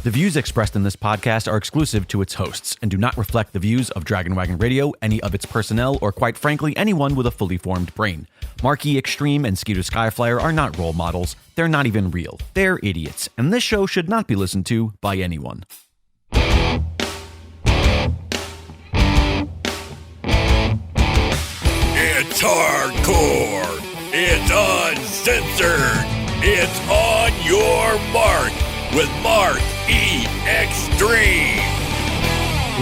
The views expressed in this podcast are exclusive to its hosts and do not reflect the views of Dragon Wagon Radio, any of its personnel, or quite frankly, anyone with a fully formed brain. Marky, Xtreme, and Skeeter Skyflyer are not role models. They're not even real. They're idiots, and this show should not be listened to by anyone. It's hardcore. It's uncensored. It's on your mark with Mark E. Xtreme.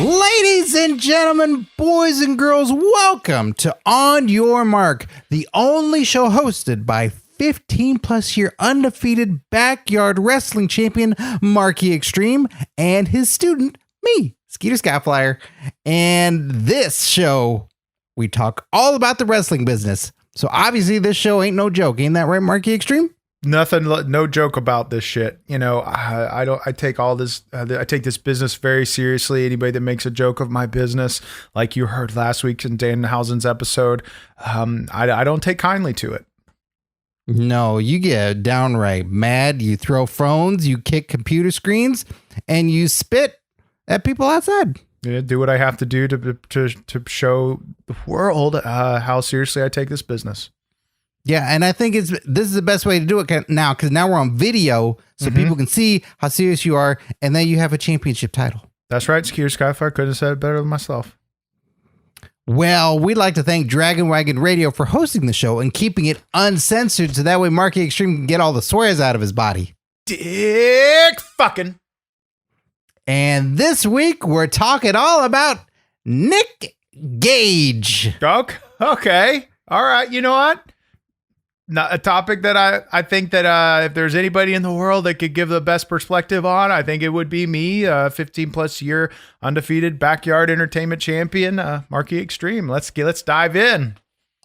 Ladies and gentlemen, boys and girls, welcome to On Your Mark, the only show hosted by 15 plus year undefeated backyard wrestling champion Marky Xtreme and his student, me, Skeeter Skyflyer. And this show, we talk all about the wrestling business. So obviously this show ain't no joke. Ain't that right, Marky Xtreme? Nothing, no joke about this shit. You know, I take all this, I take this business very seriously. Anybody that makes a joke of my business, like you heard last week in Danhausen's episode, I don't take kindly to it. No, you get downright mad. You throw phones, you kick computer screens, and you spit at people outside. Yeah, do what I have to do to show the world how seriously I take this business. Yeah, and I think this is the best way to do it now, because now we're on video, so people can see how serious you are, and then you have a championship title. That's right, Skeeter Skyfire couldn't have said it better than myself. Well, we'd like to thank Dragon Wagon Radio for hosting the show and keeping it uncensored, so that way Marky Xtreme can get all the swears out of his body. Dick fucking. And this week, we're talking all about Nick Gage. Okay. All right. You know what? Not a topic that I think that if there's anybody in the world that could give the best perspective on, I think it would be me, 15 plus year undefeated backyard entertainment champion, Marky Xtreme. Let's dive in.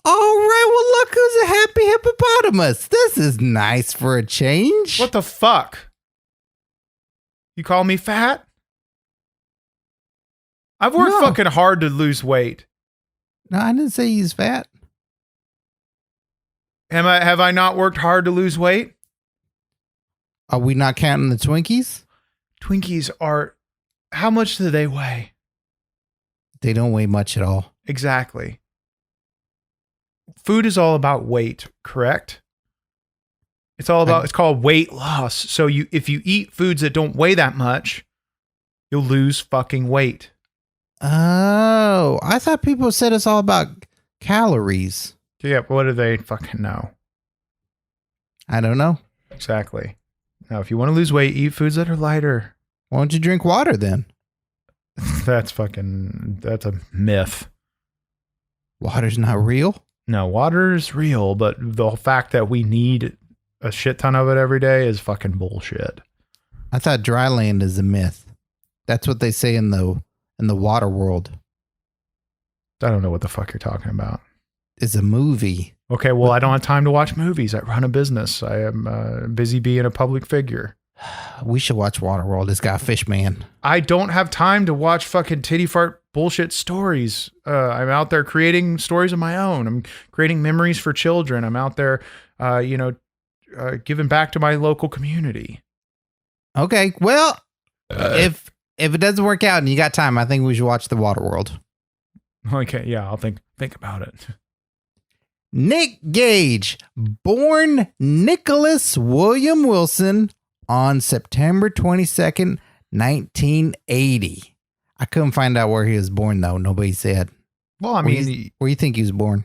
All right. Well, look who's a happy hippopotamus. This is nice for a change. What the fuck? You call me fat? I've worked fucking hard to lose weight. No, I didn't say he's fat. Have I not worked hard to lose weight? Are we not counting the Twinkies? Twinkies are, how much do they weigh? They don't weigh much at all. Exactly. Food is all about weight, correct? It's called weight loss. So if you eat foods that don't weigh that much, you'll lose fucking weight. Oh, I thought people said it's all about calories. Yeah, what do they fucking know? I don't know. Exactly. Now, if you want to lose weight, eat foods that are lighter. Why don't you drink water then? That's a myth. Water's not real? No, water is real, but the fact that we need a shit ton of it every day is fucking bullshit. I thought dry land is a myth. That's what they say in the water world. I don't know what the fuck you're talking about. It's a movie. Okay, well, I don't have time to watch movies. I run a business. I am busy being a public figure. We should watch Waterworld. It's got Fishman. I don't have time to watch fucking titty fart bullshit stories. I'm out there creating stories of my own. I'm creating memories for children. I'm out there, giving back to my local community. Okay, well, if it doesn't work out and you got time, I think we should watch the Waterworld. Okay, yeah, I'll think about it. Nick Gage, born Nicholas William Wilson on September 22nd, 1980. I couldn't find out where he was born, though. Nobody said. Well, I mean, where do you think he was born?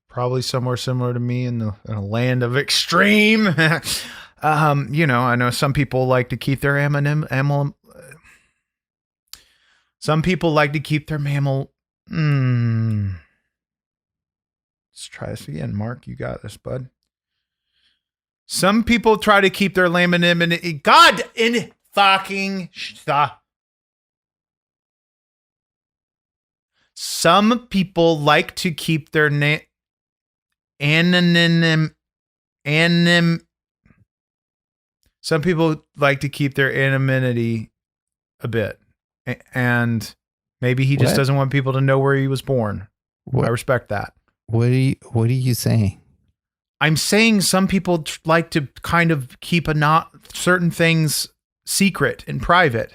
Probably somewhere similar to me in a land of extreme. I know some people like to keep their Some people like to keep their mammal. Let's try this again. Mark, you got this, bud. Some people try to keep their anonymity. God in fucking stop. Some people like to keep their Some people like to keep their anonymity a bit, and maybe he just doesn't want people to know where he was born. I respect that. What are you saying? I'm saying some people like to kind of keep certain things secret and private.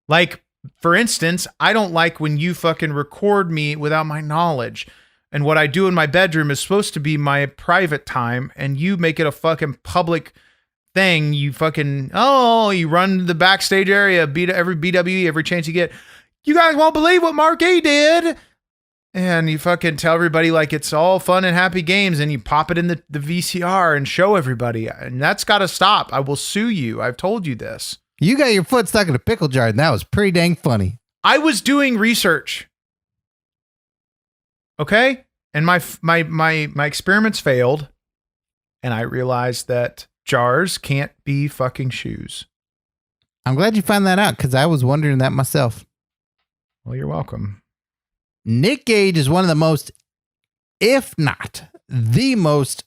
Like, for instance, I don't like when you fucking record me without my knowledge. And what I do in my bedroom is supposed to be my private time, and you make it a fucking public thing. You fucking, you run the backstage area, beat every BWE every chance you get. You guys won't believe what Mark E did. And you fucking tell everybody like it's all fun and happy games, and you pop it in the VCR and show everybody. And that's got to stop. I will sue you. I've told you this. You got your foot stuck in a pickle jar, and that was pretty dang funny. I was doing research. Okay? And my experiments failed, and I realized that jars can't be fucking shoes. I'm glad you found that out, because I was wondering that myself. Well, you're welcome. Nick Gage is one of the most, if not the most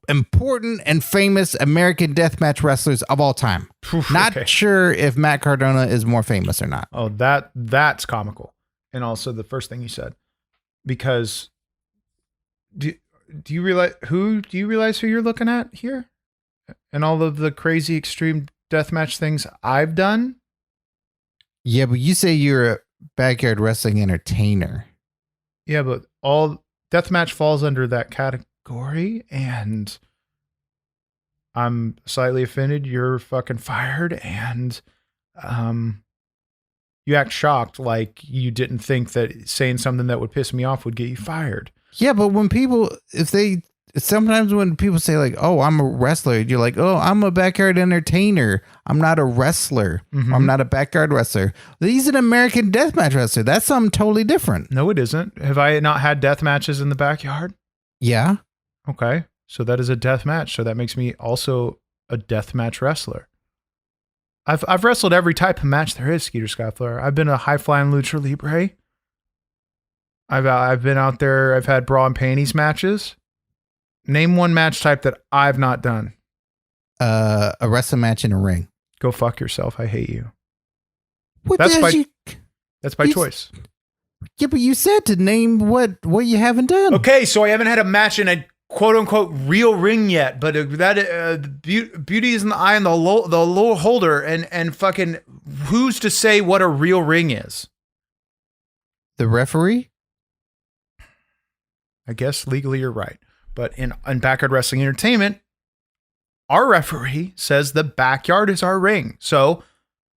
important and famous American deathmatch wrestlers of all time. Not sure if Matt Cardona is more famous or not. Oh, that's comical. And also the first thing you said, because do you realize who you're looking at here? And all of the crazy extreme deathmatch things I've done? Yeah, but you say you're a backyard wrestling entertainer. Yeah, but all deathmatch falls under that category, and I'm slightly offended. You're fucking fired, and you act shocked like you didn't think that saying something that would piss me off would get you fired. Yeah, but when people, sometimes when people say like, oh, I'm a wrestler, you're like, oh, I'm a backyard entertainer. I'm not a wrestler. Mm-hmm. I'm not a backyard wrestler. He's an American deathmatch wrestler. That's something totally different. No, it isn't. Have I not had death matches in the backyard? Yeah. Okay. So that is a death match. So that makes me also a death match wrestler. I've wrestled every type of match there is, Skeeter Skyflyer. I've been a high flying lucha libre. I've been out there. I've had bra and panties matches. Name one match type that I've not done. A wrestling match in a ring. Go fuck yourself. I hate you. What That's does my choice. Yeah, but you said to name what you haven't done. Okay, so I haven't had a match in a quote unquote real ring yet, but that beauty is in the eye and the low holder, and fucking who's to say what a real ring is? The referee? I guess legally you're right. But in Backyard Wrestling Entertainment, our referee says the backyard is our ring. So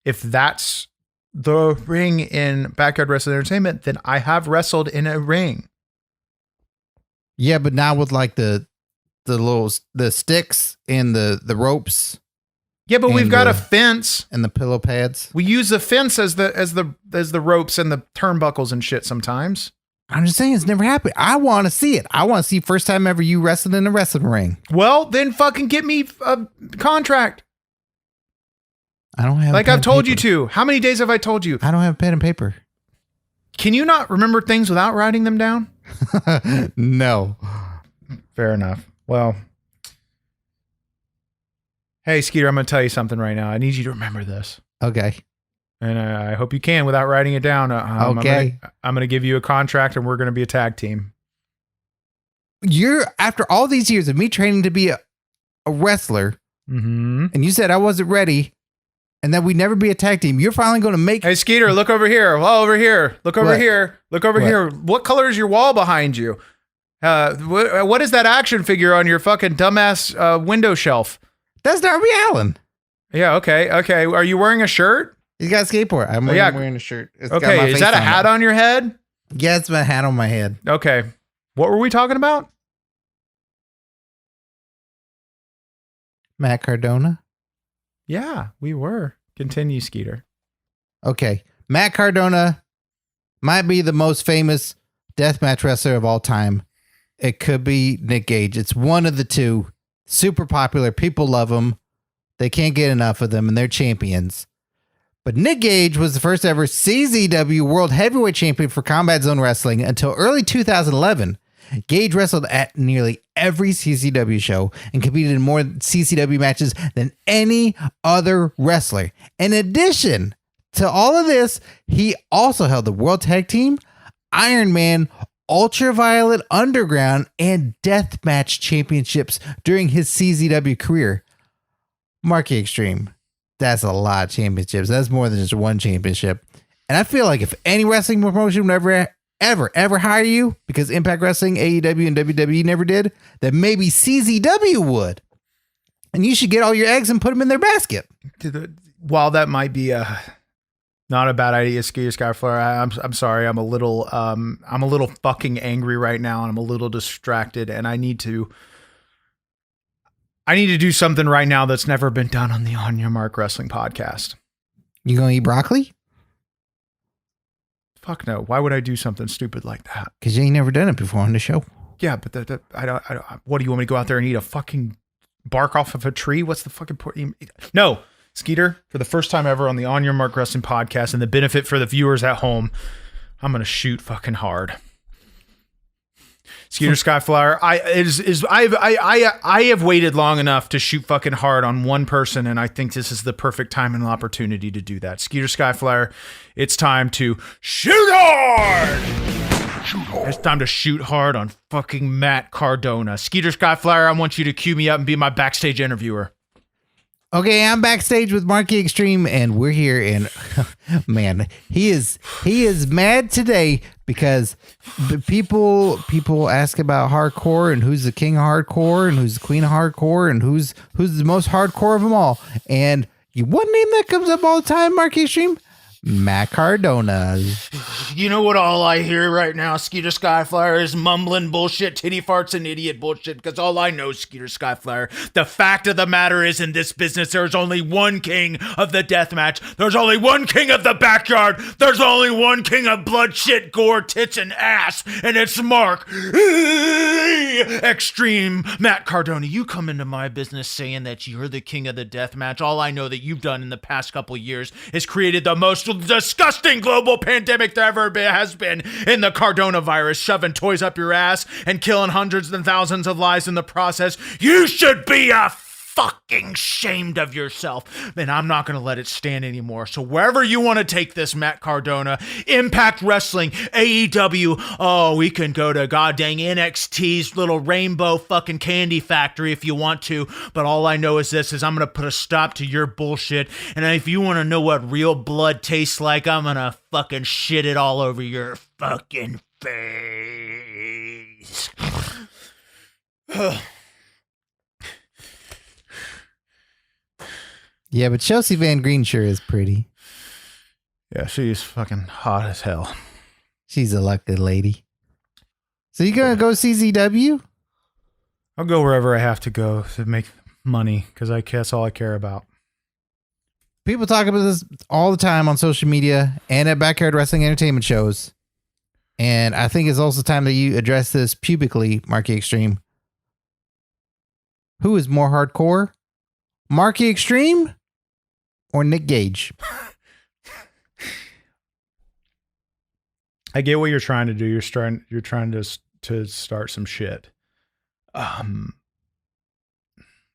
if that's the ring in Backyard Wrestling Entertainment, then I have wrestled in a ring. Yeah, but now with like the sticks and the ropes. Yeah, but we've got a fence and the pillow pads. We use the fence as the ropes and the turnbuckles and shit sometimes. I'm just saying it's never happened. I want to see it. I want to see first time ever you wrestled in a wrestling ring. Well, then fucking get me a contract. I don't have like I've told you to. How many days have I told you? I don't have pen and paper. Can you not remember things without writing them down? No. Fair enough. Well, hey, Skeeter, I'm going to tell you something right now. I need you to remember this. Okay. And I hope you can without writing it down. Okay. I'm going to give you a contract, and we're going to be a tag team. You're, after all these years of me training to be a wrestler, and you said I wasn't ready, and that we'd never be a tag team, you're finally going to make... Hey, Skeeter, look over here. Oh, over here. Look over here. Look over here. What color is your wall behind you? What is that action figure on your fucking dumbass window shelf? That's Darby Allin. Yeah, okay. Are you wearing a shirt? He's got a skateboard. I'm wearing a shirt. It's got my okay, is face that a on hat it. on your head? Yeah, it's my hat on my head. Okay. What were we talking about? Matt Cardona? Yeah, we were. Continue, Skeeter. Okay. Matt Cardona might be the most famous deathmatch wrestler of all time. It could be Nick Gage. It's one of the two. Super popular. People love him. They can't get enough of them, and they're champions. But Nick Gage was the first ever CZW World Heavyweight Champion for Combat Zone Wrestling until early 2011. Gage wrestled at nearly every CCW show and competed in more CCW matches than any other wrestler. In addition to all of this, he also held the World Tag Team, Iron Man, Ultraviolet Underground, and Deathmatch championships during his CZW career. Marky Xtreme, that's a lot of championships. That's more than just one championship. And I feel like if any wrestling promotion would ever hire you, because Impact Wrestling, AEW, and WWE never did, then maybe CZW would. And you should get all your eggs and put them in their basket. While that might be not a bad idea, Skeeter Skyflyer, I'm sorry. I'm a little fucking angry right now, and I'm a little distracted, and I need to do something right now that's never been done on the On Your Mark Wrestling podcast. You gonna eat broccoli? Fuck no. Why would I do something stupid like that? Because you ain't never done it before on the show. Yeah, but I don't. What do you want me to go out there and eat a fucking bark off of a tree? What's the fucking point? No, Skeeter, for the first time ever on the On Your Mark Wrestling podcast, and the benefit for the viewers at home, I'm gonna shoot fucking hard. Skeeter Skyflyer, I have waited long enough to shoot fucking hard on one person, and I think this is the perfect time and opportunity to do that. Skeeter Skyflyer, it's time to shoot hard! It's time to shoot hard on fucking Matt Cardona. Skeeter Skyflyer, I want you to cue me up and be my backstage interviewer. Okay, I'm backstage with Marky Xtreme, and we're here, and man, he is mad today because the people ask about hardcore and who's the king of hardcore and who's the queen of hardcore and who's the most hardcore of them all. And one name that comes up all the time, Marky Xtreme? Matt Cardona. You know what all I hear right now, Skeeter Skyflyer, is mumbling bullshit, titty farts, and idiot bullshit, because all I know, Skeeter Skyflyer, the fact of the matter is, in this business, there's only one king of the deathmatch. There's only one king of the backyard. There's only one king of blood, shit, gore, tits, and ass, and it's Mark Xtreme. Matt Cardona, you come into my business saying that you're the king of the deathmatch. All I know that you've done in the past couple years is created the most disgusting global pandemic there ever has been in the Cardona virus, shoving toys up your ass and killing hundreds and thousands of lives in the process. You should be fucking ashamed of yourself, and I'm not going to let it stand anymore. So wherever you want to take this, Matt Cardona, Impact Wrestling, AEW, oh, we can go to goddamn NXT's little rainbow fucking candy factory if you want to, but all I know is this, is I'm going to put a stop to your bullshit, and if you want to know what real blood tastes like, I'm going to fucking shit it all over your fucking face. Yeah, but Chelsea Van Green sure is pretty. Yeah, she's fucking hot as hell. She's a lucky lady. So you gonna go CZW? I'll go wherever I have to go to make money, because that's all I care about. People talk about this all the time on social media and at backyard wrestling entertainment shows. And I think it's also time that you address this publicly, Marky Xtreme. Who is more hardcore? Marky Xtreme or Nick Gage? I get what you're trying to do. You're trying to start some shit.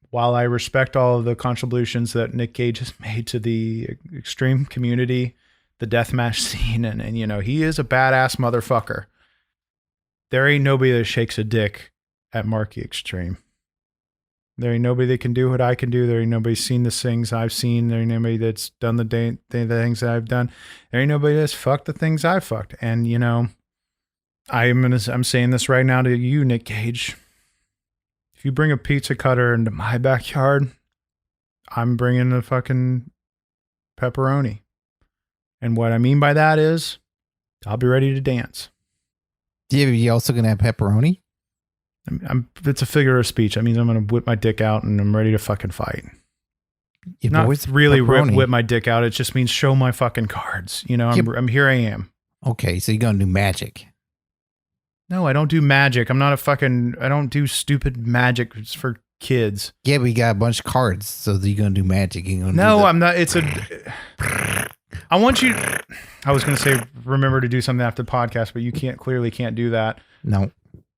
While I respect all of the contributions that Nick Gage has made to the extreme community, the deathmatch scene, and you know, he is a badass motherfucker. There ain't nobody that shakes a dick at Marky Xtreme. There ain't nobody that can do what I can do. There ain't nobody seen the things I've seen. There ain't nobody that's done the things that I've done. There ain't nobody that's fucked the things I've fucked. And you know, I'm saying this right now to you, Nick Gage. If you bring a pizza cutter into my backyard, I'm bringing the fucking pepperoni. And what I mean by that is, I'll be ready to dance. Yeah, you also gonna have pepperoni? It's a figure of speech. I mean, I'm going to whip my dick out and I'm ready to fucking fight. Not really whip my dick out. It just means show my fucking cards. You know, I'm here I am. Okay, so you're going to do magic. No, I don't do magic. I don't do stupid magic. It's for kids. Yeah, but you got a bunch of cards, so you're going to do magic. I'm not. I want you. I was going to say, remember to do something after the podcast, but you clearly can't do that. No.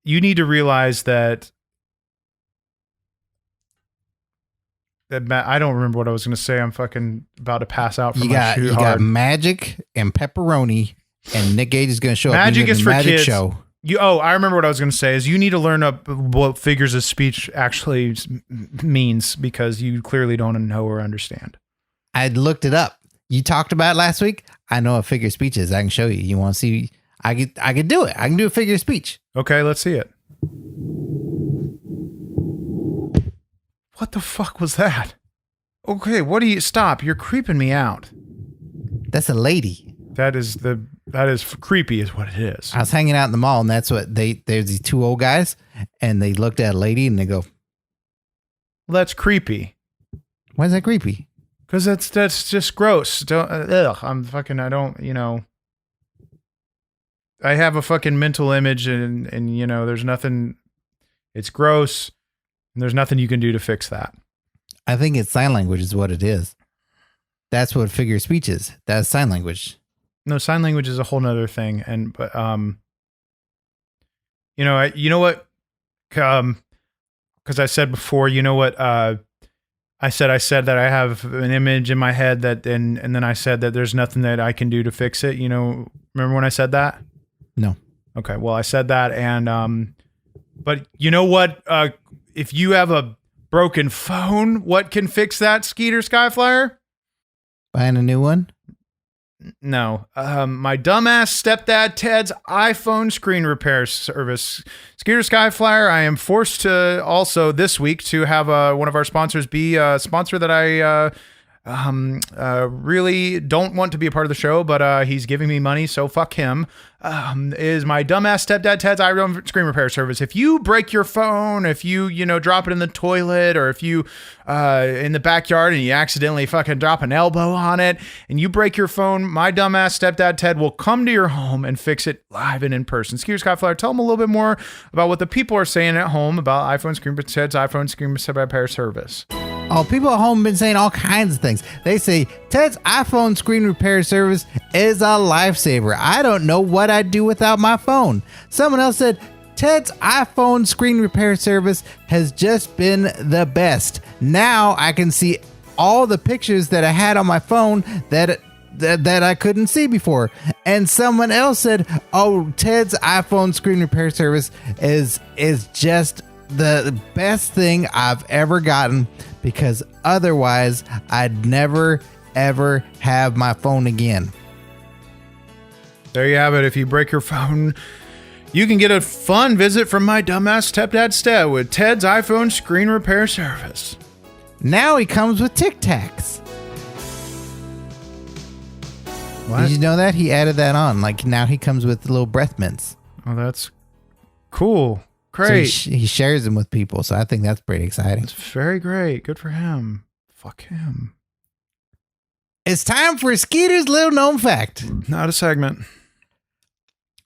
You need to realize that I don't remember what I was going to say. I'm fucking about to pass out from my shoot hard. Got magic and pepperoni, and Nick Gage is going to show magic up. Magic is for kids. Show. I remember what I was going to say is you need to learn what figures of speech actually means, because you clearly don't know or understand. I looked it up. You talked about it last week. I know what figure of speech is. I can show you. You want to see? I could do it. I can do a figure of speech. Okay, let's see it. What the fuck was that? Okay, what do you stop? You're creeping me out. That's a lady. That is creepy is what it is. I was hanging out in the mall, and that's what there's these two old guys, and they looked at a lady and they go, Well, that's creepy. why is that creepy? Because that's just gross. I don't, I have a fucking mental image and there's nothing, it's gross and there's nothing you can do to fix that. I think it's sign language is what it is. That's what figure of speech is. That's sign language. No, sign language is a whole nother thing. And, but, you know what, because I said before, I said that I have an image in my head that, and then I said that there's nothing that I can do to fix it. Remember when I said that? No. Okay. Well, I said that. And, but you know what, if you have a broken phone, what can fix that, Skeeter Skyflyer? Buying a new one? No. My dumbass stepdad Ted's iPhone screen repair service. Skeeter Skyflyer, I am forced to also this week to have one of our sponsors be a sponsor that I really don't want to be a part of the show, but he's giving me money, so fuck him. Is my dumbass stepdad Ted's iPhone screen repair service. If you break your phone, if you drop it in the toilet, or if you in the backyard and you accidentally fucking drop an elbow on it and you break your phone, my dumbass stepdad Ted will come to your home and fix it live and in person. Skeeter Skyflyer, tell them a little bit more about what the people are saying at home about Ted's iPhone screen repair service. Oh, people at home have been saying all kinds of things. They say Ted's iPhone screen repair service is a lifesaver. I don't know what I'd do without my phone. Someone else said Ted's iPhone screen repair service has just been the best. Now I can see all the pictures that I had on my phone that I couldn't see before. And someone else said, oh, Ted's iPhone screen repair service is just the best thing I've ever gotten, because otherwise I'd never ever have my phone again. There you have it. If you break your phone, you can get a fun visit from my dumbass stepdad Sted with Ted's iPhone screen repair service. Now he comes with Tic Tacs. What? Did you know that? He added that on. Like, now he comes with little breath mints. Oh, that's cool. Great. So he shares them with people, so I think that's pretty exciting. It's very great. Good for him. Fuck him. It's time for Skeeter's little known fact. Not a segment.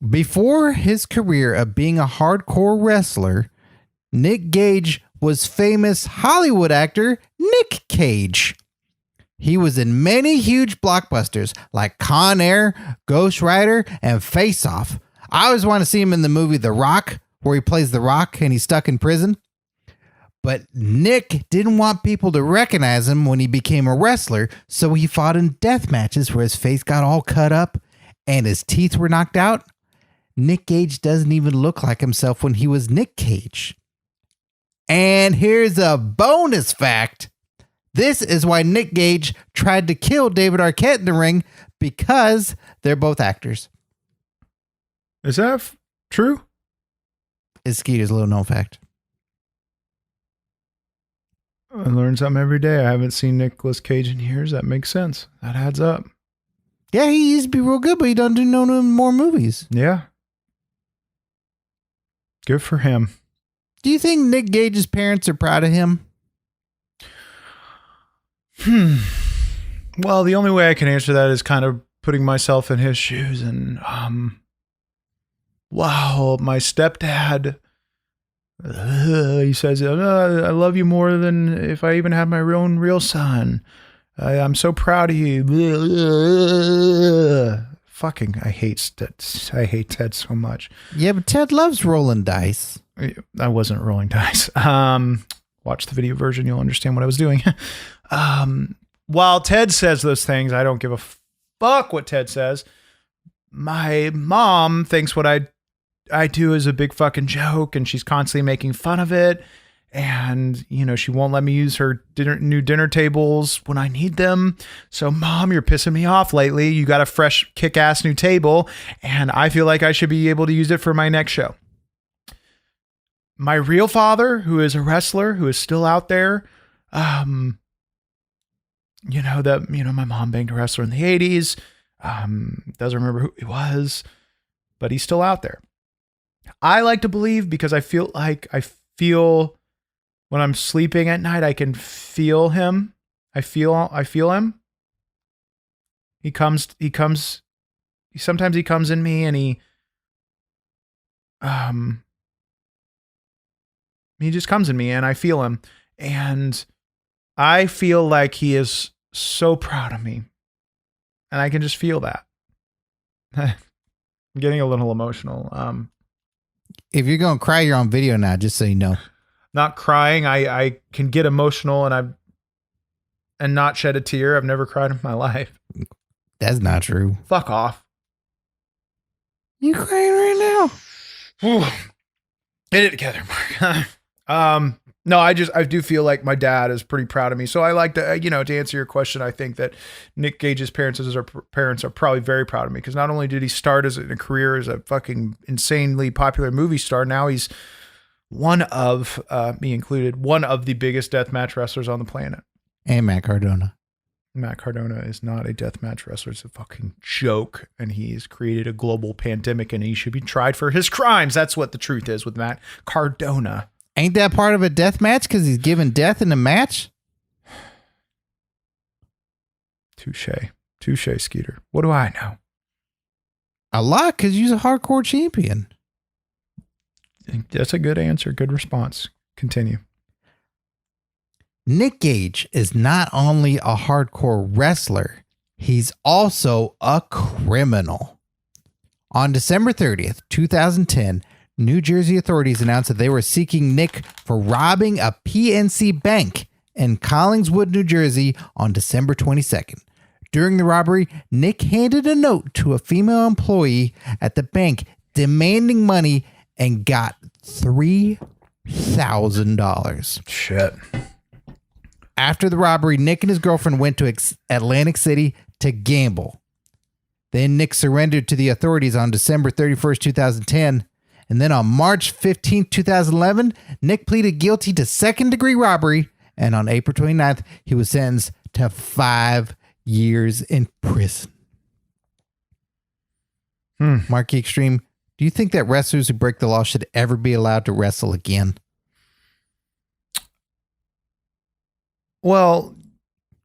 Before his career of being a hardcore wrestler, Nick Gage was famous Hollywood actor Nick Cage. He was in many huge blockbusters like Con Air, Ghost Rider, and Face Off. I always want to see him in the movie The Rock, where he plays The Rock and he's stuck in prison. But Nick didn't want people to recognize him when he became a wrestler, so he fought in death matches where his face got all cut up and his teeth were knocked out. Nick Gage doesn't even look like himself when he was Nick Cage. And here's a bonus fact. This is why Nick Gage tried to kill David Arquette in the ring, because they're both actors. Is that true? Is Skeeter's little known fact. I learn something every day. I haven't seen Nicolas Cage in years. That makes sense. That adds up. Yeah, he used to be real good, but he don't do no more movies. Yeah. Good for him. Do you think Nick Gage's parents are proud of him? Well, the only way I can answer that is kind of putting myself in his shoes. And, wow, my stepdad, he says, I love you more than if I even had my own real son. I'm so proud of you. Fucking, I hate Ted so much. Yeah, but Ted loves rolling dice. I wasn't rolling dice. Watch the video version. You'll understand what I was doing. While Ted says those things, I don't give a fuck what Ted says. My mom thinks what I do is a big fucking joke, and she's constantly making fun of it. And, she won't let me use her new dinner tables when I need them. So, Mom, you're pissing me off lately. You got a fresh, kick-ass new table, and I feel like I should be able to use it for my next show. My real father, who is a wrestler, who is still out there, my mom banged a wrestler in the 80s. Doesn't remember who he was, but he's still out there. I like to believe, because I feel when I'm sleeping at night, I can feel him. I feel him. Sometimes he comes in me, and he just comes in me, and I feel him. And I feel like he is so proud of me. And I can just feel that. I'm getting a little emotional. If you're going to cry, you're on video now, just so you know. Not crying. I can get emotional and not shed a tear. I've never cried in my life. That's not true. Fuck off. You crying right now? Ooh. Get it together, Mark. No, I do feel like my dad is pretty proud of me. So I like to, to answer your question, I think that Nick Gage's parents are probably very proud of me, because not only did he start in a career as a fucking insanely popular movie star, now he's one of, me included, one of the biggest deathmatch wrestlers on the planet. And Matt Cardona. Matt Cardona is not a deathmatch wrestler. It's a fucking joke. And he's created a global pandemic, and he should be tried for his crimes. That's what the truth is with Matt Cardona. Ain't that part of a death match because he's giving death in the match? Touche, Skeeter. What do I know? A lot, because you're a hardcore champion. That's a good answer. Good response. Continue. Nick Gage is not only a hardcore wrestler, he's also a criminal. On December 30th, 2010, New Jersey authorities announced that they were seeking Nick for robbing a PNC bank in Collingswood, New Jersey on December 22nd. During the robbery, Nick handed a note to a female employee at the bank demanding money and got $3,000. Shit. After the robbery, Nick and his girlfriend went to Atlantic City to gamble. Then Nick surrendered to the authorities on December 31st, 2010. And then on March 15th, 2011, Nick pleaded guilty to second-degree robbery. And on April 29th, he was sentenced to 5 years in prison. Marky Xtreme, do you think that wrestlers who break the law should ever be allowed to wrestle again? Well,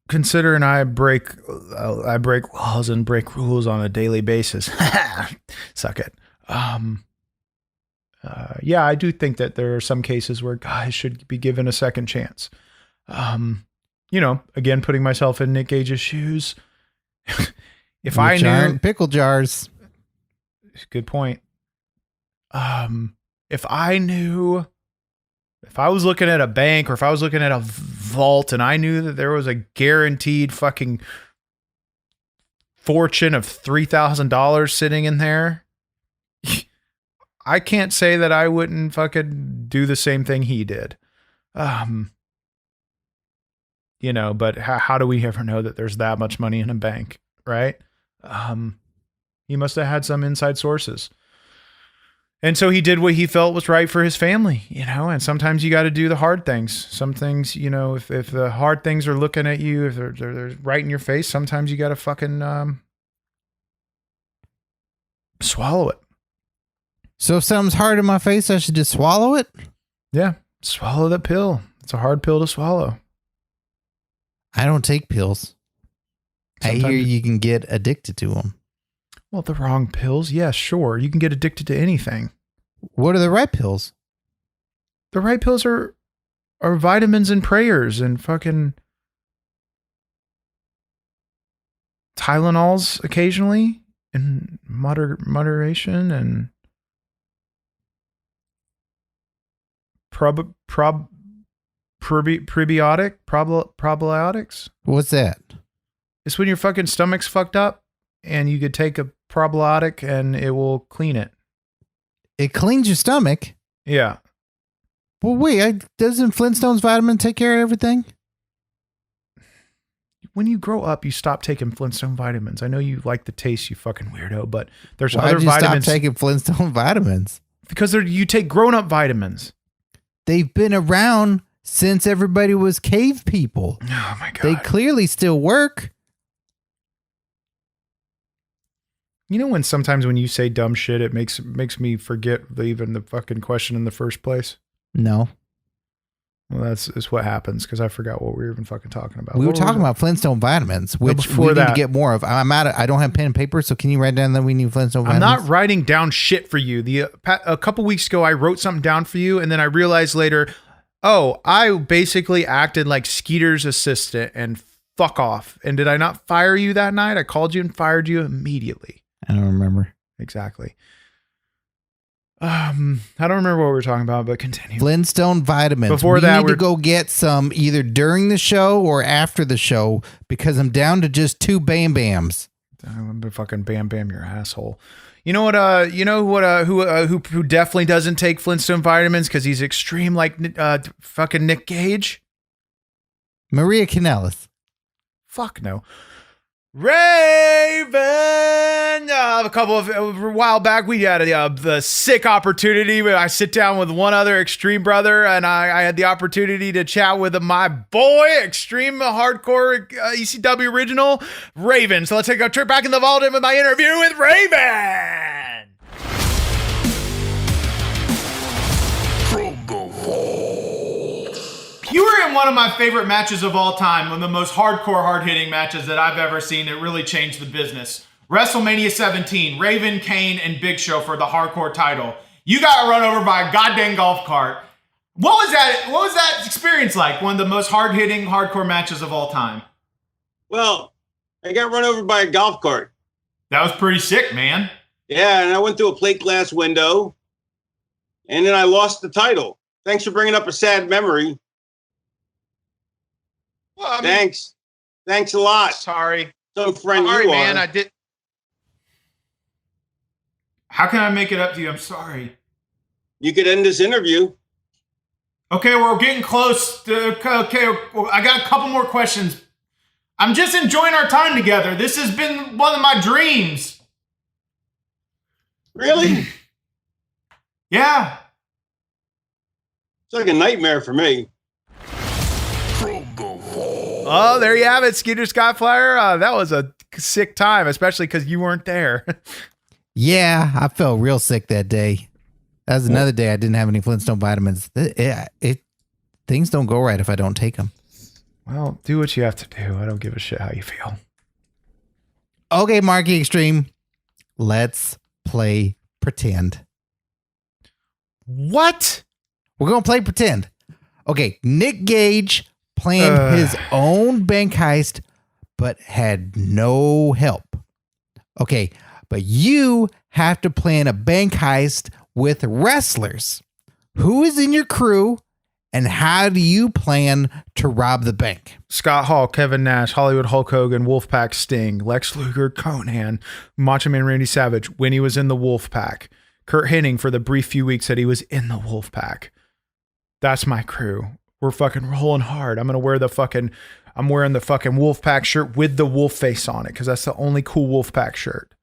considering I break laws and break rules on a daily basis. Suck it. Yeah, I do think that there are some cases where guys should be given a second chance. Again, putting myself in Nick Gage's shoes. If I knew pickle jars. Good point. If I was looking at a bank, or if I was looking at a vault, and I knew that there was a guaranteed fucking fortune of $3,000 sitting in there, I can't say that I wouldn't fucking do the same thing he did. But how do we ever know that there's that much money in a bank, right? He must have had some inside sources. And so he did what he felt was right for his family, and sometimes you got to do the hard things. Some things, if the hard things are looking at you, if they're right in your face, sometimes you got to fucking swallow it. So if something's hard in my face, I should just swallow it? Yeah, swallow that pill. It's a hard pill to swallow. I don't take pills. Sometimes I hear you can get addicted to them. Well, the wrong pills? Yeah, sure. You can get addicted to anything. What are the right pills? The right pills are vitamins and prayers and fucking Tylenols occasionally in moderation, and probiotics. What's that? It's when your fucking stomach's fucked up and you could take a probiotic and it will clean it. It cleans your stomach? Yeah. Well, wait, doesn't Flintstones vitamin take care of everything? When you grow up, you stop taking Flintstone vitamins. I know you like the taste, you fucking weirdo, but there's Why other did you vitamins. stop taking Flintstone vitamins? Because you take grown-up vitamins. They've been around since everybody was cave people. Oh my God. They clearly still work. You know when sometimes when you say dumb shit, it makes me forget even the fucking question in the first place? No. Well, that's what happens because I forgot what we were even fucking talking about. We were talking about Flintstone vitamins, which before we need that- to get more of. I don't have pen and paper, so can you write down that we need Flintstone I'm vitamins? not writing down shit for you. A couple weeks ago, I wrote something down for you, and then I realized later, oh, I basically acted like Skeeter's assistant and fuck off. And did I not fire you that night? I called you and fired you immediately. I don't remember. Exactly. I don't remember what we were talking about, but continue. Flintstone vitamins. Before that, we need we're- to go get some either during the show or after the show because I'm down to just 2 Bam Bams. I'm gonna fucking bam your asshole. You know what? Who definitely doesn't take Flintstone vitamins because he's extreme like fucking Nick Gage? Maria Kanellis. Fuck no. Raven. A while back, we had the sick opportunity where I sit down with one other Xtreme brother, and I had the opportunity to chat with my boy, Xtreme hardcore ECW original, Raven. So let's take a trip back in the vault with my interview with Raven. From the vault. You were in one of my favorite matches of all time, one of the most hardcore, hard-hitting matches that I've ever seen. It really changed the business. WrestleMania 17, Raven, Kane, and Big Show for the hardcore title. You got run over by a goddamn golf cart. What was that experience like? One of the most hard-hitting, hardcore matches of all time. Well, I got run over by a golf cart. That was pretty sick, man. Yeah, and I went through a plate glass window, and then I lost the title. Thanks for bringing up a sad memory. Well, I mean, Thanks a lot. sorry. Some friend Sorry, you man. are. I did. How can I make it up to you? I'm sorry. You could end this interview. Okay, we're getting close. Okay, I got a couple more questions. I'm just enjoying our time together. This has been one of my dreams. Really? Yeah. It's like a nightmare for me. From the vault. Oh, there you have it, Skeeter Skyflyer. That was a sick time, especially because you weren't there. Yeah, I felt real sick that day. That was another day I didn't have any Flintstone vitamins. Things don't go right if I don't take them. Well, do what you have to do. I don't give a shit how you feel. Okay, Marky Extreme, let's play pretend. What? We're going to play pretend. Okay, Nick Gage planned his own bank heist, but had no help. Okay, but you have to plan a bank heist with wrestlers. Who is in your crew, and how do you plan to rob the bank? Scott Hall, Kevin Nash, Hollywood Hulk Hogan, Wolfpack Sting, Lex Luger, Conan, Macho Man Randy Savage when he was in the Wolfpack. Kurt Hennig for the brief few weeks that he was in the Wolfpack. That's my crew. We're fucking rolling hard. I'm wearing the fucking Wolfpack shirt with the wolf face on it because that's the only cool Wolfpack shirt.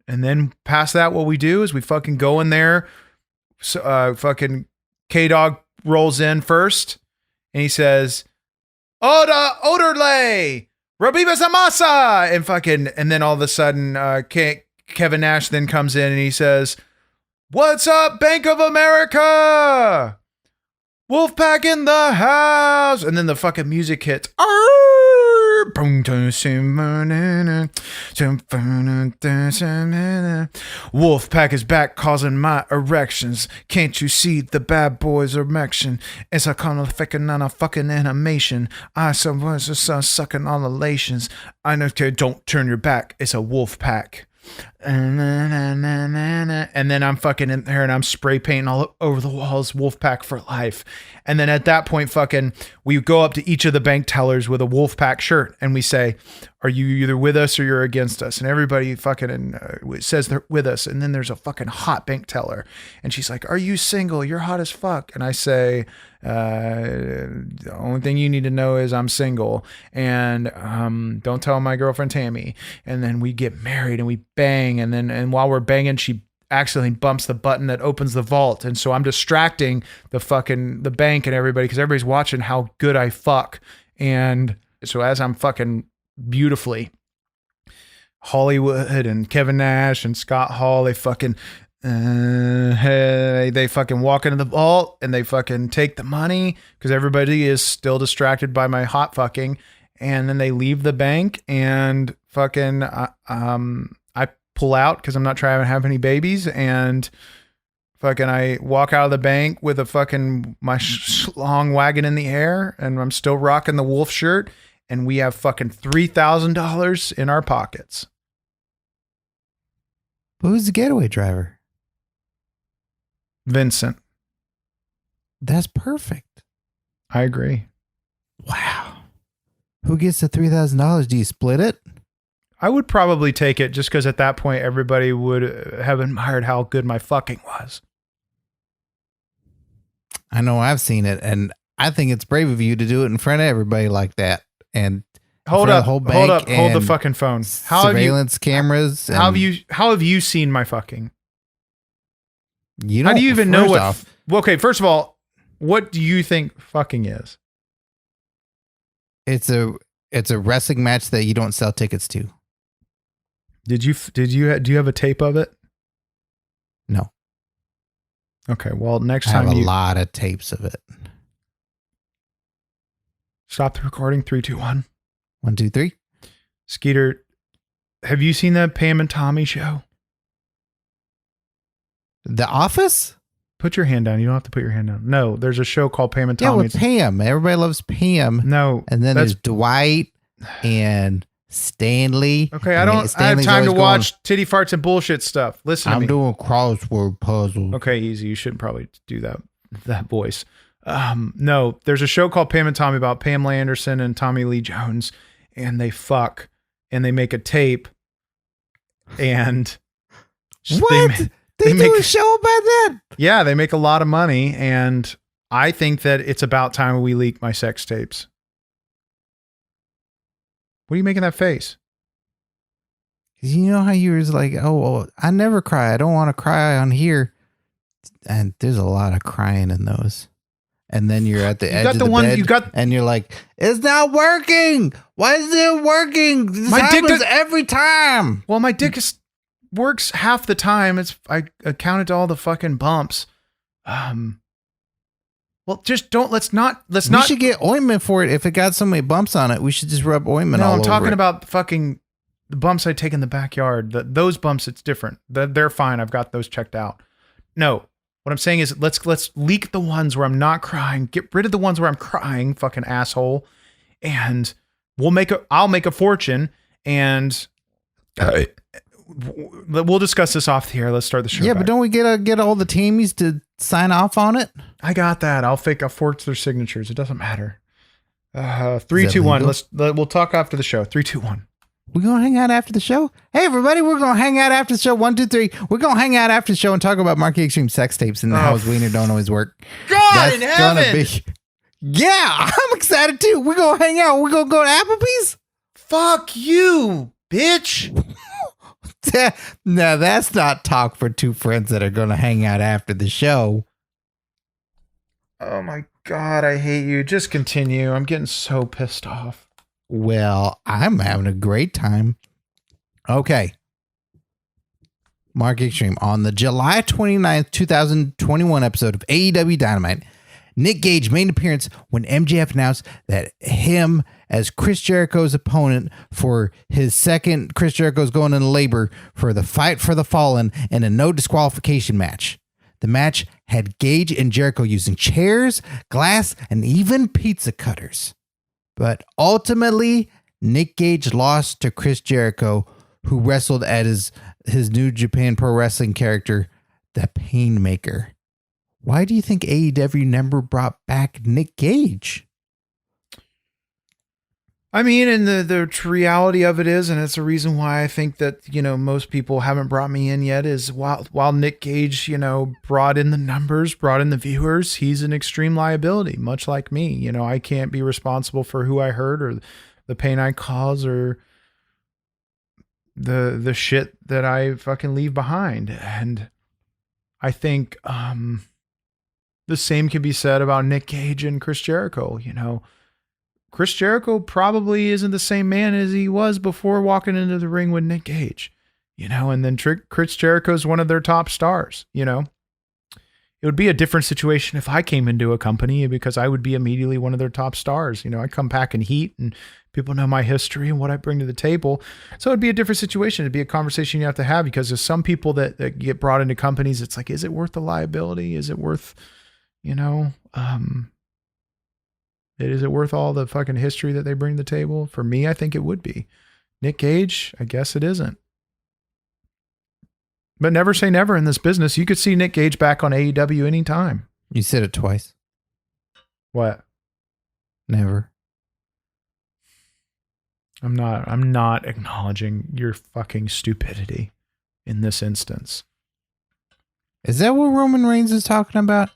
And then past that, what we do is we fucking go in there. Fucking K-Dog rolls in first and he says, Oderley, Robiba Samasa. And then all of a sudden, Kevin Nash then comes in and he says, what's up, Bank of America? Wolfpack in the house. And then the fucking music hits. Wolfpack is back causing my erections. Can't you see the bad boys erection? It's a kind of fucking on a fucking animation. I was just sucking all elations. I know, don't turn your back. It's a Wolfpack. And then I'm fucking in there and I'm spray painting all over the walls, Wolfpack for life. And then at that point, fucking, we go up to each of the bank tellers with a Wolfpack shirt and we say, are you either with us or you're against us? And everybody fucking says they're with us. And then there's a fucking hot bank teller. And she's like, are you single? You're hot as fuck. And I say, the only thing you need to know is I'm single. And don't tell my girlfriend Tammy. And then we get married and we bang. And while we're banging, she accidentally bumps the button that opens the vault. And so I'm distracting the bank and everybody because everybody's watching how good I fuck. And so as I'm fucking beautifully, Hollywood and Kevin Nash and Scott Hall, they fucking they fucking walk into the vault and they fucking take the money because everybody is still distracted by my hot fucking, and then they leave the bank and fucking I pull out because I'm not trying to have any babies, and fucking I walk out of the bank with a fucking my schlong wagon in the air, and I'm still rocking the wolf shirt. And we have fucking $3,000 in our pockets. But who's the getaway driver? Vincent. That's perfect. I agree. Wow. Who gets the $3,000? Do you split it? I would probably take it just because at that point everybody would have admired how good my fucking was. I know I've seen it, and I think it's brave of you to do it in front of everybody like that. And hold the fucking phone. Surveillance cameras. How have you seen my fucking? You don't, how do you even know what? Off, Okay, first of all, what do you think fucking is? It's a wrestling match that you don't sell tickets to. Do you have a tape of it? No. Okay, well next I time have a lot of tapes of it. Stop the recording. 3, 2, 1. 1, 2, 3. Skeeter, have you seen that Pam and Tommy show? The Office? Put your hand down. You don't have to put your hand down. No, there's a show called Pam and Tommy. Yeah, with Pam. Everybody loves Pam. No. And then there's Dwight and Stanley. Okay, I have time to watch titty farts and bullshit stuff. Listen to me. I'm doing crossword puzzles. Okay, easy. You shouldn't probably do that voice. No, there's a show called Pam and Tommy about Pamela Anderson and Tommy Lee Jones, and they fuck and they make a tape, and what? They do a show about that? Yeah, they make a lot of money, and I think that it's about time we leak my sex tapes. What are you making that face? You know how you was like, oh, well, I never cry. I don't want to cry on here. And there's a lot of crying in those. And then you're at the edge of the bed, and you're like, it's not working. Why is it working? This happens every time. Well, my dick works half the time. I counted all the fucking bumps. Well, just don't. Let's not. We should get ointment for it. If it got so many bumps on it, we should just rub ointment all over it. No, I'm talking about fucking the bumps I take in the backyard. Those bumps, it's different. They're fine. I've got those checked out. No. What I'm saying is let's leak the ones where I'm not crying. Get rid of the ones where I'm crying, fucking asshole. And I'll make a fortune, and we'll discuss this off the air. Let's start the show. Yeah, but don't we get all the teamies to sign off on it? I got that. I'll forge their signatures. It doesn't matter. 3, 2, 1. We'll talk after the show. 3, 2, 1. We're going to hang out after the show? Hey, everybody, we're going to hang out after the show. 1, 2, 3. We're going to hang out after the show and talk about Marky Xtreme sex tapes and how his wiener don't always work. God in heaven! Yeah, I'm excited too. We're going to hang out. We're going to go to Applebee's? Fuck you, bitch. Now, that's not talk for two friends that are going to hang out after the show. Oh, my God, I hate you. Just continue. I'm getting so pissed off. Well, I'm having a great time. Okay. Mark Xtreme on the July 29th, 2021 episode of AEW Dynamite. Nick Gage made an appearance when MJF announced that him as Chris Jericho's opponent for his second, Chris Jericho's going into labor for the Fight for the Fallen in a no disqualification match. The match had Gage and Jericho using chairs, glass, and even pizza cutters. But ultimately, Nick Gage lost to Chris Jericho, who wrestled as his New Japan Pro Wrestling character, the Painmaker. Why do you think AEW never brought back Nick Gage? I mean, and the reality of it is, and it's a reason why I think that, most people haven't brought me in yet, is while Nick Gage, brought in the numbers, brought in the viewers, he's an extreme liability, much like me. I can't be responsible for who I hurt or the pain I cause or the shit that I fucking leave behind. And I think the same can be said about Nick Gage and Chris Jericho. Chris Jericho probably isn't the same man as he was before walking into the ring with Nick Gage, and then Chris Jericho is one of their top stars. It would be a different situation if I came into a company, because I would be immediately one of their top stars. I come packing heat and people know my history and what I bring to the table. So it'd be a different situation. It'd be a conversation you have to have, because there's some people that get brought into companies. It's like, is it worth the liability? Is it worth, is it worth all the fucking history that they bring to the table? For me, I think it would be. Nick Gage, I guess it isn't. But never say never in this business. You could see Nick Gage back on AEW anytime. You said it twice. What? Never. I'm not acknowledging your fucking stupidity in this instance. Is that what Roman Reigns is talking about?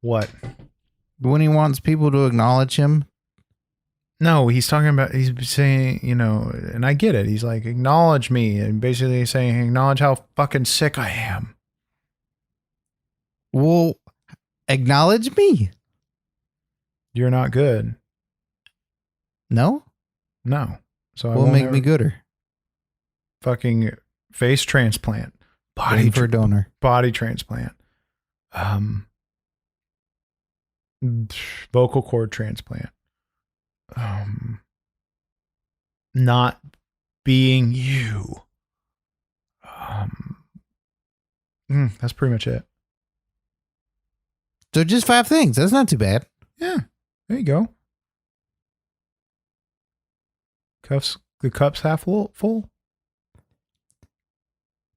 What? When he wants people to acknowledge him? No, he's saying, and I get it. He's like, acknowledge me. And basically saying, acknowledge how fucking sick I am. Well, acknowledge me. You're not good. No? No. So What will make me gooder? Fucking face transplant. Body for donor. Body transplant. Vocal cord transplant. Not being you. That's pretty much it. So just 5 things. That's not too bad. Yeah. There you go. The cup's half full.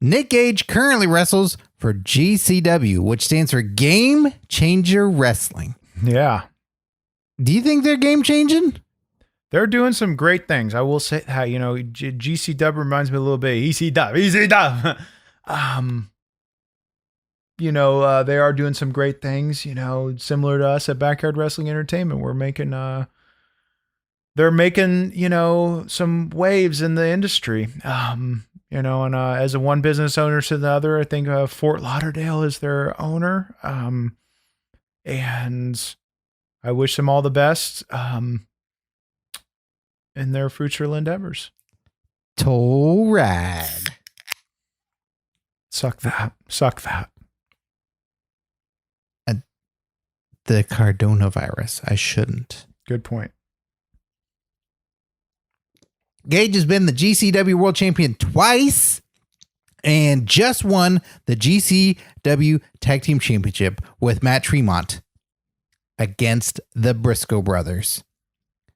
Nick Gage currently wrestles for GCW, which stands for Game Changer Wrestling. Yeah. Do you think they're game changing? They're doing some great things. I will say that, GCW reminds me a little bit of ECW. They are doing some great things, similar to us at Backyard Wrestling Entertainment. We're making, they're making, some waves in the industry. And as a one business owner to the other, I think Fort Lauderdale is their owner. And I wish them all the best in their future endeavors. Toe ride. Suck that. The Cardona virus. I shouldn't. Good point. Gage has been the GCW World Champion twice and just won the GCW Tag Team Championship with Matt Tremont against the Briscoe brothers.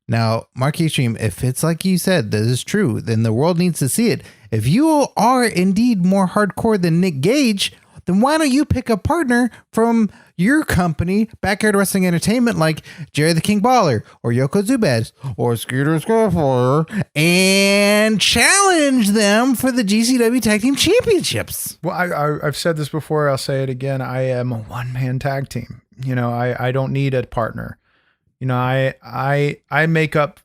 Now, Mark Xtreme, if it's like you said, this is true, then the world needs to see it. If you are indeed more hardcore than Nick Gage, then why don't you pick a partner from your company, Backyard Wrestling Entertainment, like Jerry the King Baller or Yoko Zubez or Skeeter Skyflyer, and challenge them for the GCW Tag Team Championships? Well, I've said this before. I'll say it again. I am a one-man tag team. I don't need a partner. I make up.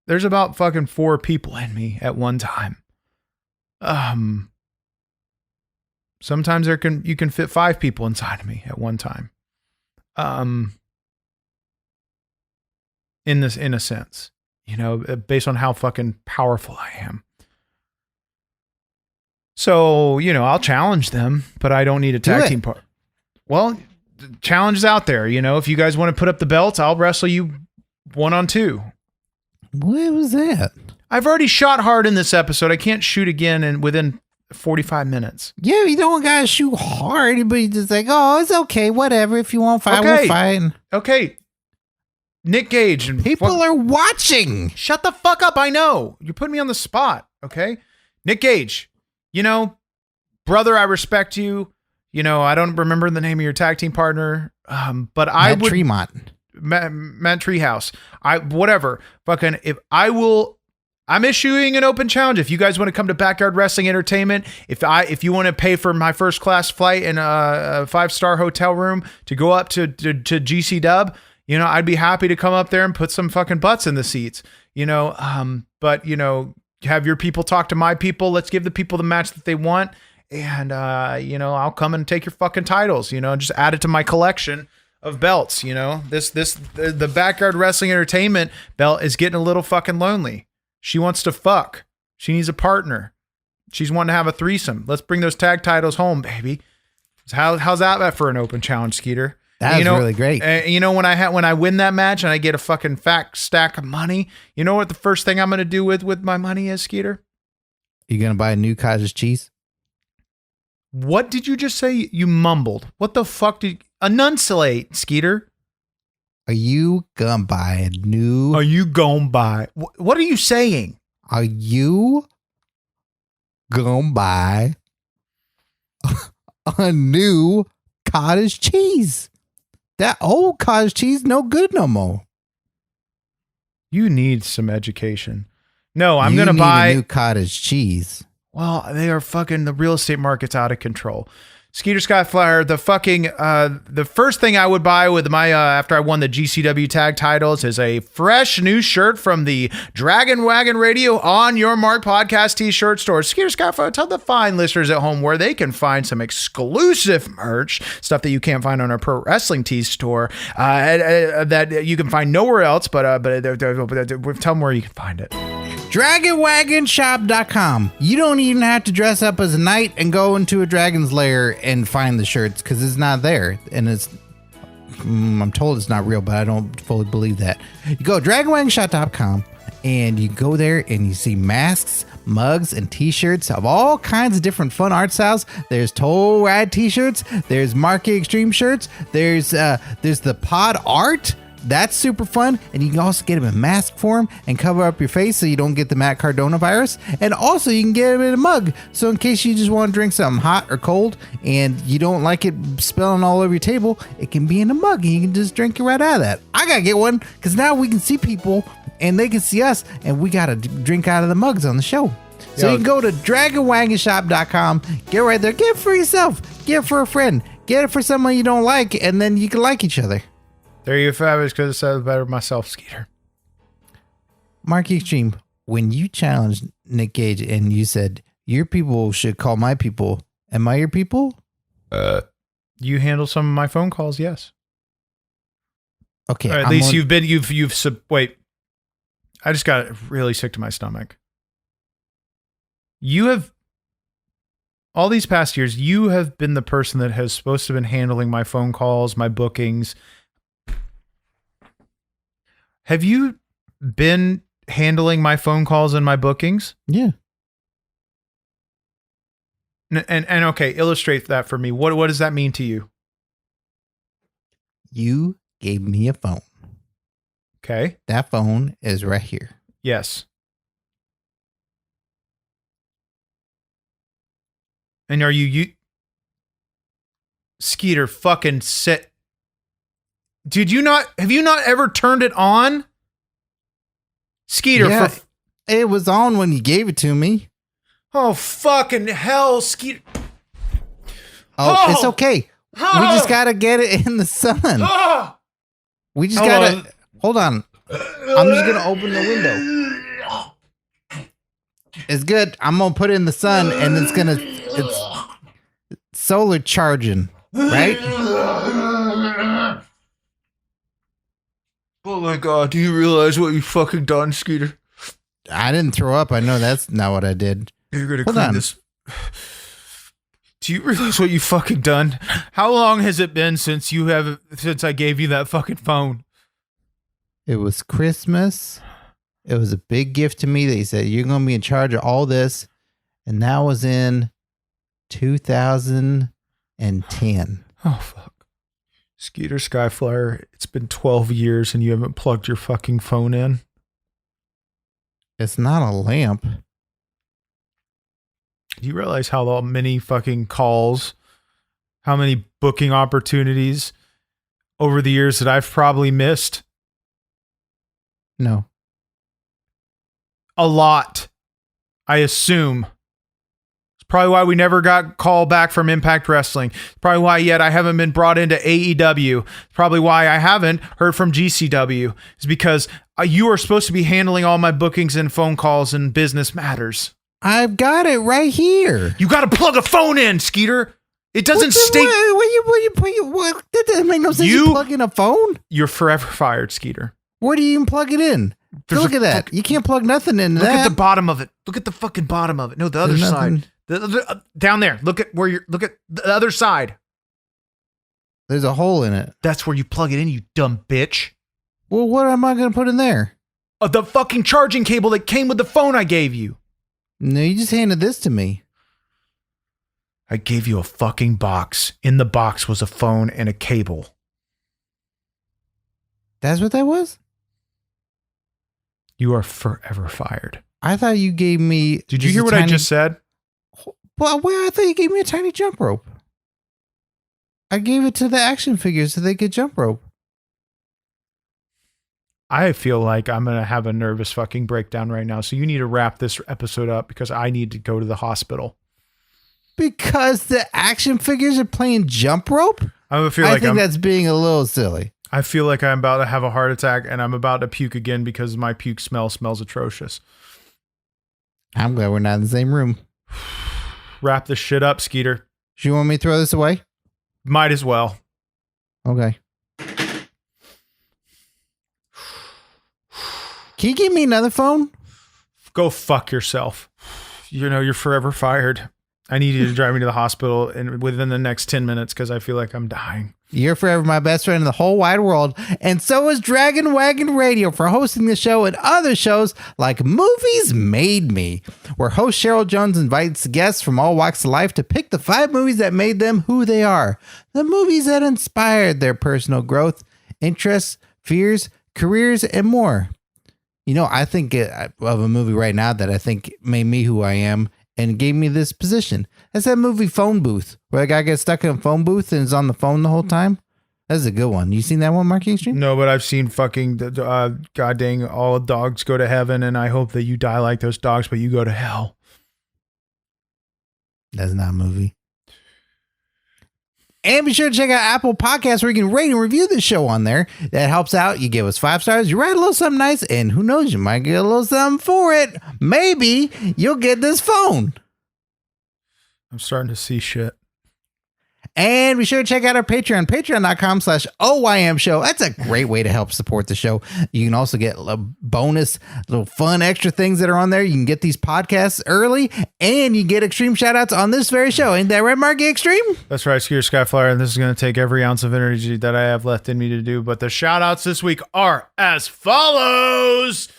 There's about fucking 4 people in me at one time. Sometimes you can fit 5 people inside of me at one time. In a sense, based on how fucking powerful I am. So, I'll challenge them, but I don't need a tag team part. Well, the challenge is out there. If you guys want to put up the belts, I'll wrestle you 1-on-2. What was that? I've already shot hard in this episode. I can't shoot again within 45 minutes. Yeah, you don't gotta shoot hard, but you just like, oh, it's okay, whatever. If you want to fight, we'll fight. Okay. Nick Gage. And people are watching. Shut the fuck up. I know. You're putting me on the spot. Okay. Nick Gage, brother, I respect you. I don't remember the name of your tag team partner. But I would. Tremont. Matt Treehouse. Whatever. Fucking I'm issuing an open challenge. If you guys want to come to Backyard Wrestling Entertainment, if you want to pay for my first class flight in a 5-star hotel room to go up to GC Dub, I'd be happy to come up there and put some fucking butts in the seats, but have your people talk to my people. Let's give the people the match that they want. And, I'll come and take your fucking titles, just add it to my collection of belts. The Backyard Wrestling Entertainment belt is getting a little fucking lonely. She wants to fuck. She needs a partner. She's wanting to have a threesome. Let's bring those tag titles home, baby. How's that for an open challenge, Skeeter? That's really great. When I win that match and I get a fucking fat stack of money, you know what the first thing I'm going to do with my money is, Skeeter? You going to buy a new cottage cheese? What did you just say? You mumbled. What the fuck did you enunciate, Skeeter? Are you going to buy a new... Are you going to buy... What are you saying? Are you going to buy a new cottage cheese? That old cottage cheese no good no more. You need some education. No, I'm going to buy a new cottage cheese. Well, the real estate market's out of control. Skeeter Skyflyer, the first thing I would buy with my, after I won the GCW tag titles is a fresh new shirt from the Dragon Wagon Radio On Your Mark podcast t-shirt store. Skeeter Skyflyer, tell the fine listeners at home where they can find some exclusive merch, stuff that you can't find on our pro wrestling tee store, that you can find nowhere else, but tell them where you can find it. DragonWagonShop.com. You don't even have to dress up as a knight and go into a dragon's lair and find the shirts because it's not there. And I'm told it's not real, but I don't fully believe that. You go DragonWagonShop.com and you go there and you see masks, mugs, and t-shirts of all kinds of different fun art styles. There's Total Rad t-shirts. There's Marky Xtreme shirts. There's the pod art. That's super fun, and you can also get them in mask form and cover up your face so you don't get the Matt Cardona virus. And also, you can get them in a mug, so in case you just want to drink something hot or cold and you don't like it spilling all over your table, it can be in a mug, and you can just drink it right out of that. I gotta get one because now we can see people and they can see us, and we gotta drink out of the mugs on the show. So you can go to DragonWagonShop.com, get right there, get it for yourself, get it for a friend, get it for someone you don't like, and then you can like each other. There you have it, because I said it better myself, Skeeter. Marky Extreme, when you challenged Nick Gage and you said, your people should call my people, am I your people? You handle some of my phone calls, yes. Okay. Or at least wait. I just got really sick to my stomach. You have, all these past years, you have been the person that has supposed to have been handling my phone calls, my bookings. Have you been handling my phone calls and my bookings? Yeah. And okay, illustrate that for me. What does that mean to you? You gave me a phone. Okay. That phone is right here. Yes. And are you Skeeter fucking sit. Have you not ever turned it on? Skeeter, yeah, it was on when you gave it to me. Oh, fucking hell, Skeeter. Oh, it's okay. We just got to get it in the sun. We just got to, hold on. I'm just going to open the window. It's good. I'm going to put it in the sun and it's solar charging, right? Oh my God, do you realize what you fucking done, Skeeter? I didn't throw up. I know that's not what I did. You're going to clean this. Do you realize what you fucking done? How long has it been since I gave you that fucking phone? It was Christmas. It was a big gift to me. They said, you're going to be in charge of all this. And that was in 2010. Oh, fuck. Skeeter Skyflyer, it's been 12 years and you haven't plugged your fucking phone in. It's not a lamp. Do you realize how many fucking calls, how many booking opportunities over the years that I've probably missed? No. A lot, I assume. It's probably why we never got called back from Impact Wrestling. It's probably why yet I haven't been brought into AEW. It's probably why I haven't heard from GCW. It's because you are supposed to be handling all my bookings and phone calls and business matters. I've got it right here. You got to plug a phone in, Skeeter. It doesn't state. What? That doesn't make no sense. You plug in a phone? You're forever fired, Skeeter. Where do you even plug it in? Look at that. You can't plug nothing into that. Look at the bottom of it. Look at the fucking bottom of it. No, the other side. The other, down there. Look at the other side. There's a hole in it. That's where you plug it in, you dumb bitch. Well, what am I going to put in there? The fucking charging cable that came with the phone I gave you. No, you just handed this to me. I gave you a fucking box. In the box was a phone and a cable. That's what that was? You are forever fired. I thought you gave me... Did you hear what I just said? Well, I thought you gave me a tiny jump rope. I gave it to the action figures so they could jump rope. I feel like I'm going to have a nervous fucking breakdown right now. So you need to wrap this episode up because I need to go to the hospital. Because the action figures are playing jump rope? I think that's being a little silly. I feel like I'm about to have a heart attack and I'm about to puke again because my puke smells atrocious. I'm glad we're not in the same room. Wrap this shit up, Skeeter. Do you want me to throw this away? Might as well. Okay. Can you give me another phone? Go fuck yourself. You know, you're forever fired. I need you to drive me to the hospital within the next 10 minutes because I feel like I'm dying. You're forever my best friend in the whole wide world. And so is Dragon Wagon Radio for hosting the show and other shows like Movies Made Me, where host Cheryl Jones invites guests from all walks of life to pick the 5 movies that made them who they are. The movies that inspired their personal growth, interests, fears, careers, and more. You know, I think of a movie right now that I think made me who I am and gave me this position. That's that movie Phone Booth, where a guy gets stuck in a phone booth and is on the phone the whole time. That's a good one. You seen that one, Marky Xtreme? No, but I've seen fucking god dang all dogs go to heaven, and I hope that you die like those dogs, but you go to hell. That's not a movie. And be sure to check out Apple Podcasts where you can rate and review the show on there. That helps out. You give us 5 stars, you write a little something nice, and who knows, you might get a little something for it. Maybe you'll get this phone. I'm starting to see shit. And be sure to check out our Patreon, patreon.com/OYM show. That's a great way to help support the show. You can also get a bonus, little fun, extra things that are on there. You can get these podcasts early and you get Xtreme shout outs on this very show. Ain't that right, Marky Xtreme? That's right, Skeeter Skyflyer. And this is going to take every ounce of energy that I have left in me to do. But the shout outs this week are as follows.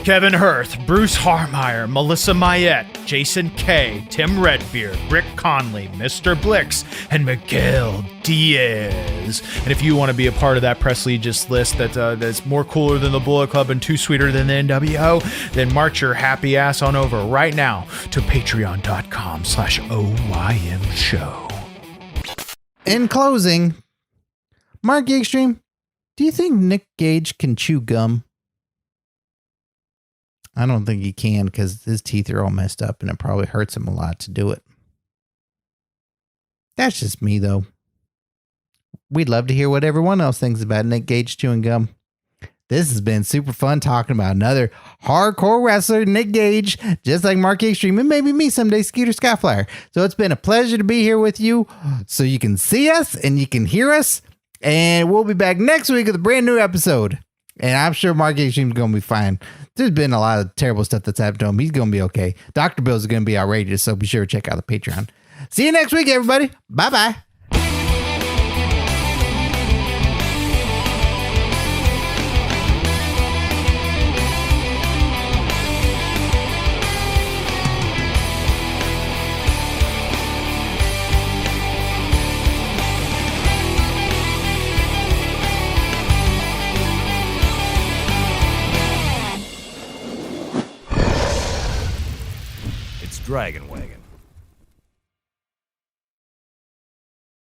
Kevin Hirth, Bruce Harmeyer, Melissa Mayette, Jason K, Tim Redbeard, Rick Conley, Mr. Blix, and Miguel Diaz. And if you want to be a part of that prestigious list that's more cooler than the Bullet Club and too sweeter than the NWO, then march your happy ass on over right now to patreon.com/OYM show. In closing, Marky Xtreme, do you think Nick Gage can chew gum? I don't think he can because his teeth are all messed up and it probably hurts him a lot to do it. That's just me, though. We'd love to hear what everyone else thinks about Nick Gage chewing gum. This has been super fun talking about another hardcore wrestler, Nick Gage, just like Marky Xtreme and maybe me someday, Skeeter Skyflyer. So it's been a pleasure to be here with you so you can see us and you can hear us. And we'll be back next week with a brand new episode. And I'm sure Marky Xtreme's going to be fine. There's been a lot of terrible stuff that's happened to him. He's going to be okay. Dr. Bill's going to be outrageous, so be sure to check out the Patreon. See you next week, everybody. Bye-bye. Dragon Wagon.